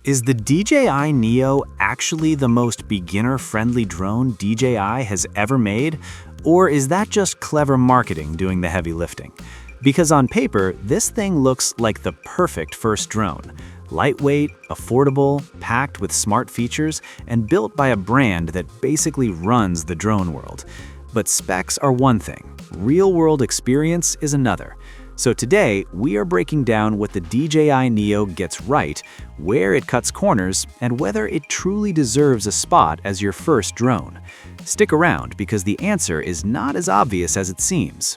Is the DJI Neo actually the most beginner-friendly drone DJI has ever made? Or is that just clever marketing doing the heavy lifting? Because on paper, this thing looks like the perfect first drone. Lightweight, affordable, packed with smart features, and built by a brand that basically runs the drone world. But specs are one thing, real-world experience is another. So today, we are breaking down what the DJI Neo gets right, where it cuts corners, and whether it truly deserves a spot as your first drone. Stick around because the answer is not as obvious as it seems.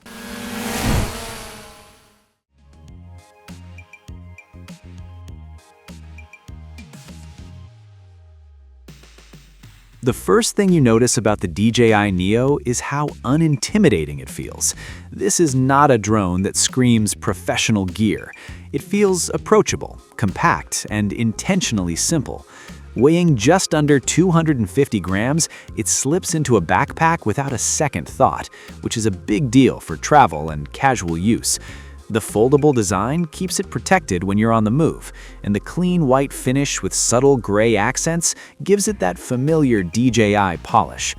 The first thing you notice about the DJI Neo is how unintimidating it feels. This is not a drone that screams professional gear. It feels approachable, compact, and intentionally simple. Weighing just under 250 grams, it slips into a backpack without a second thought, which is a big deal for travel and casual use. The foldable design keeps it protected when you're on the move, and the clean white finish with subtle gray accents gives it that familiar DJI polish.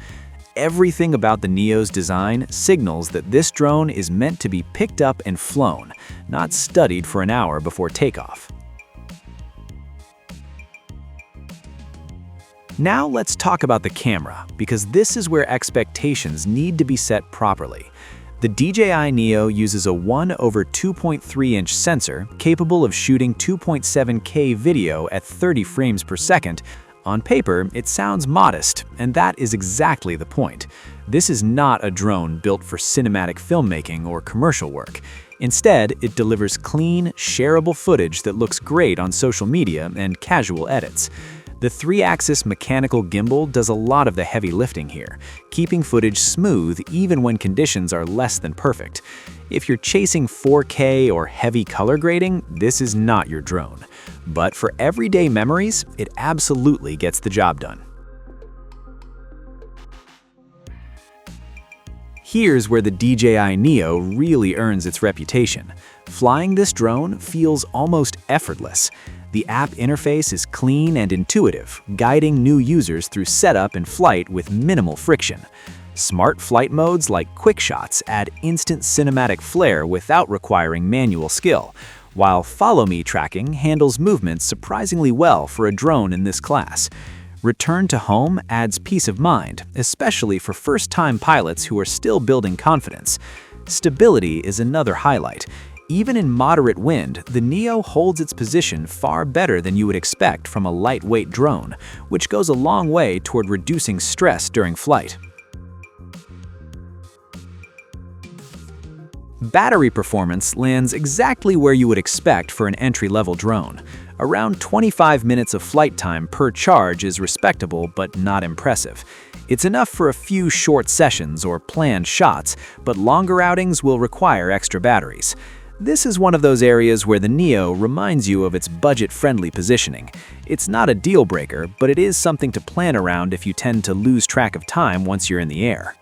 Everything about the Neo's design signals that this drone is meant to be picked up and flown, not studied for an hour before takeoff. Now let's talk about the camera, because this is where expectations need to be set properly. The DJI Neo uses a 1/2.3-inch sensor capable of shooting 2.7K video at 30 frames per second. On paper, it sounds modest, and that is exactly the point. This is not a drone built for cinematic filmmaking or commercial work. Instead, it delivers clean, shareable footage that looks great on social media and casual edits. The 3-axis mechanical gimbal does a lot of the heavy lifting here, keeping footage smooth even when conditions are less than perfect. If you're chasing 4K or heavy color grading, this is not your drone. But for everyday memories, it absolutely gets the job done. Here's where the DJI Neo really earns its reputation. Flying this drone feels almost effortless. The app interface is clean and intuitive, guiding new users through setup and flight with minimal friction. Smart flight modes like quick shots add instant cinematic flair without requiring manual skill, while Follow Me tracking handles movements surprisingly well for a drone in this class. Return to home adds peace of mind, especially for first-time pilots who are still building confidence. Stability is another highlight. Even in moderate wind, the Neo holds its position far better than you would expect from a lightweight drone, which goes a long way toward reducing stress during flight. Battery performance lands exactly where you would expect for an entry-level drone. Around 25 minutes of flight time per charge is respectable but not impressive. It's enough for a few short sessions or planned shots, but longer outings will require extra batteries. This is one of those areas where the Neo reminds you of its budget-friendly positioning. It's not a deal-breaker, but it is something to plan around if you tend to lose track of time once you're in the air.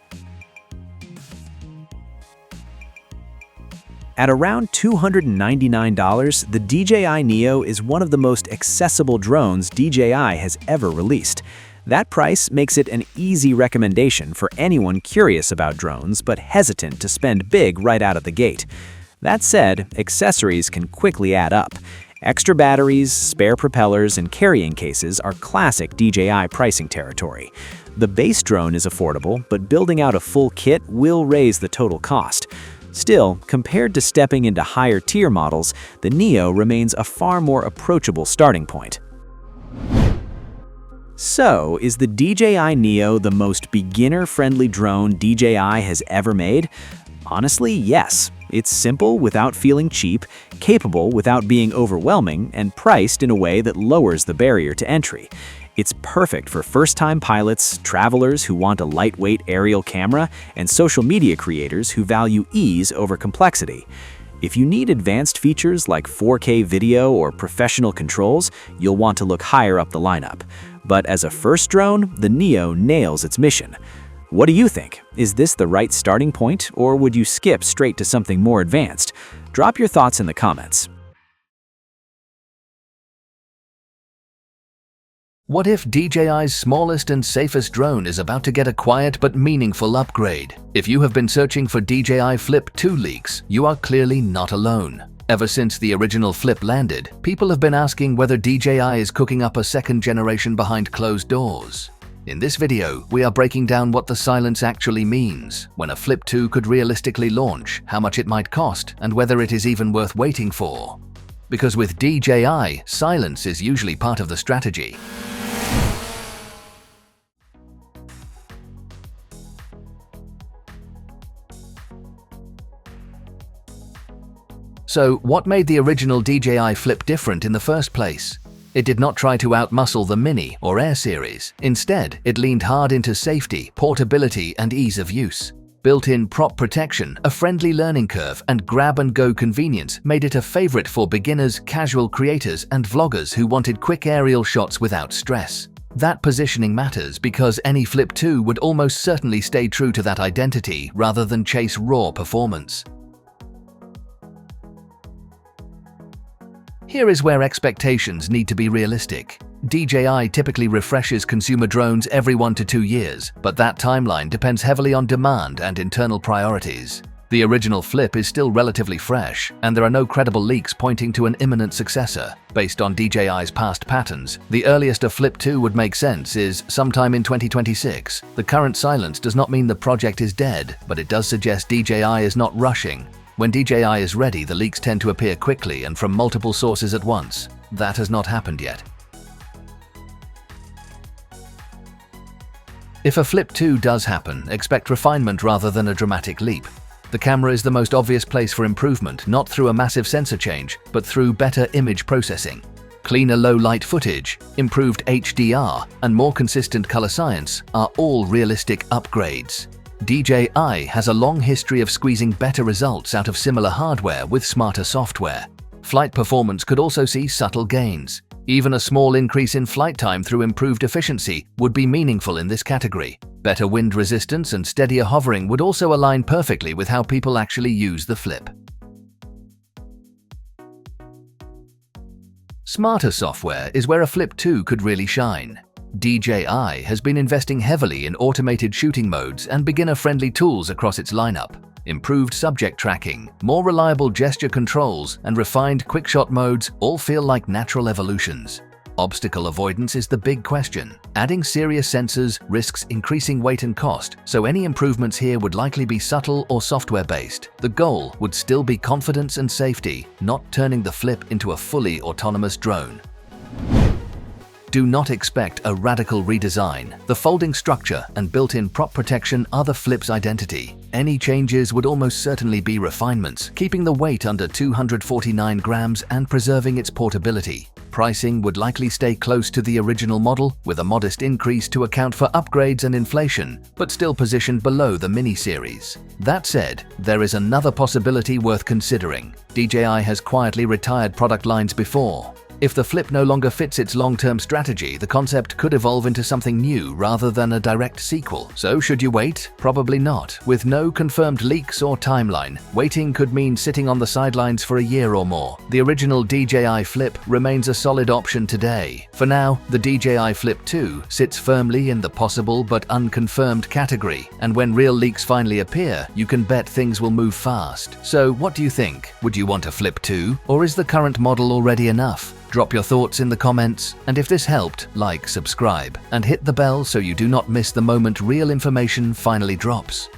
At around $299, the DJI Neo is one of the most accessible drones DJI has ever released. That price makes it an easy recommendation for anyone curious about drones but hesitant to spend big right out of the gate. That said, accessories can quickly add up. Extra batteries, spare propellers, and carrying cases are classic DJI pricing territory. The base drone is affordable, but building out a full kit will raise the total cost. Still, compared to stepping into higher-tier models, the Neo remains a far more approachable starting point. So, is the DJI Neo the most beginner-friendly drone DJI has ever made? Honestly, yes. It's simple without feeling cheap, capable without being overwhelming, and priced in a way that lowers the barrier to entry. It's perfect for first-time pilots, travelers who want a lightweight aerial camera, and social media creators who value ease over complexity. If you need advanced features like 4K video or professional controls, you'll want to look higher up the lineup. But as a first drone, the Neo nails its mission. What do you think? Is this the right starting point, or would you skip straight to something more advanced? Drop your thoughts in the comments. What if DJI's smallest and safest drone is about to get a quiet but meaningful upgrade? If you have been searching for DJI Flip 2 leaks, you are clearly not alone. Ever since the original Flip landed, people have been asking whether DJI is cooking up a second generation behind closed doors. In this video, we are breaking down what the silence actually means, when a Flip 2 could realistically launch, how much it might cost, and whether it is even worth waiting for. Because with DJI, silence is usually part of the strategy. So, what made the original DJI Flip different in the first place? It did not try to outmuscle the Mini or Air series. Instead, it leaned hard into safety, portability, and ease of use. Built-in prop protection, a friendly learning curve, and grab-and-go convenience made it a favorite for beginners, casual creators, and vloggers who wanted quick aerial shots without stress. That positioning matters because any Flip 2 would almost certainly stay true to that identity rather than chase raw performance. Here is where expectations need to be realistic. DJI typically refreshes consumer drones every 1 to 2 years, but that timeline depends heavily on demand and internal priorities. The original Flip is still relatively fresh, and there are no credible leaks pointing to an imminent successor. Based on DJI's past patterns, the earliest a Flip 2 would make sense is sometime in 2026. The current silence does not mean the project is dead, but it does suggest DJI is not rushing. When DJI is ready, the leaks tend to appear quickly and from multiple sources at once. That has not happened yet. If a Flip 2 does happen, expect refinement rather than a dramatic leap. The camera is the most obvious place for improvement, not through a massive sensor change, but through better image processing. Cleaner low-light footage, improved HDR, and more consistent color science are all realistic upgrades. DJI has a long history of squeezing better results out of similar hardware with smarter software. Flight performance could also see subtle gains. Even a small increase in flight time through improved efficiency would be meaningful in this category. Better wind resistance and steadier hovering would also align perfectly with how people actually use the Flip. Smarter software is where a Flip 2 could really shine. DJI has been investing heavily in automated shooting modes and beginner-friendly tools across its lineup. Improved subject tracking, more reliable gesture controls, and refined quick-shot modes all feel like natural evolutions. Obstacle avoidance is the big question. Adding serious sensors risks increasing weight and cost, so any improvements here would likely be subtle or software-based. The goal would still be confidence and safety, not turning the Flip into a fully autonomous drone. Do not expect a radical redesign. The folding structure and built-in prop protection are the Flip's identity. Any changes would almost certainly be refinements, keeping the weight under 249 grams and preserving its portability. Pricing would likely stay close to the original model, with a modest increase to account for upgrades and inflation, but still positioned below the Mini series. That said, there is another possibility worth considering. DJI has quietly retired product lines before. If the Flip no longer fits its long-term strategy, the concept could evolve into something new rather than a direct sequel. So should you wait? Probably not. With no confirmed leaks or timeline, waiting could mean sitting on the sidelines for a year or more. The original DJI Flip remains a solid option today. For now, the DJI Flip 2 sits firmly in the possible but unconfirmed category, and when real leaks finally appear, you can bet things will move fast. So what do you think? Would you want a Flip 2, or is the current model already enough? Drop your thoughts in the comments, and if this helped, like, subscribe, and hit the bell so you do not miss the moment real information finally drops.